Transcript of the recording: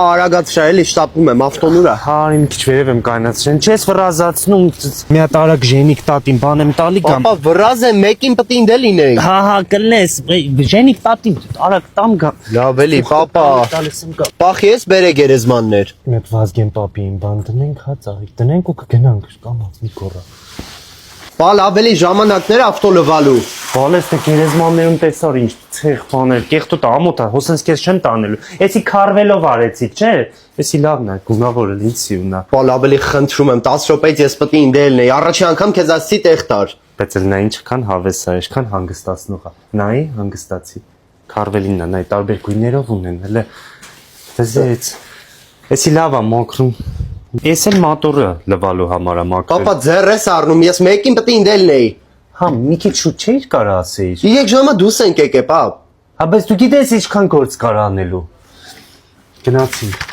Արագացրա էլի շտապում եմ ավտոնուրա։ Հա, իմ քիչ վերև եմ կայնացրել։ Չես վրազացնում, մի հատ արագ ժենիկ տատին բան եմ տալի կամ։ Պապա վրազ է մեկին պտին դե լինեի։ Հա, կլնես, ժենիկ տատին արագ տամ գա։ Լավ էլի, պապա։ Տալիս եմ գա։ Պախի ես բերե գերեզմաններ։ Մեկ Վազգեն պապին բան դնենք, հա, ծաղիկ դնենք ու կգնանք կամաց մի կորա։ Պա լավ էլի ժամանակներ ավտո լվալու։ Բալես թե գերեզմաններում տեսար ինչ ցեղ բաներ, կեղտոտ ամոթ է, հոսենց քեզ չեն տանելու։ Էսի քարվելով արեցիք, չէ՞։ Էսի լավն է, գունավոր է, ինձ սիրունա։ Պա լավ էլի խնդրում եմ 10 րոպեից ես պտի ինդելն էի, առաջի անգամ քեզ ասի տեղ տար։ Բայց էլ նա ինչքան հավես է, ինչքան հանգստացնող է։ Նայի հանգստացի։ Քարվելինն է, նայ տարբեր գույներով ունեն, հələ։ Դեզեց։ Էսի լավ է մокրում։ Ես էլ մոտորը լվալու համար եմ ակրել։ Պապա ձեռ ես առնում, ես մեկին պտի ինդելն էի։ Հա, մի քիչ շուտ չէիր կարա ասեիր։ 3 ժամը դուս ենք եկե, պապ։ Հա, բայց դու գիտես ինչքան գործ կարա անելու։ Գնացինք։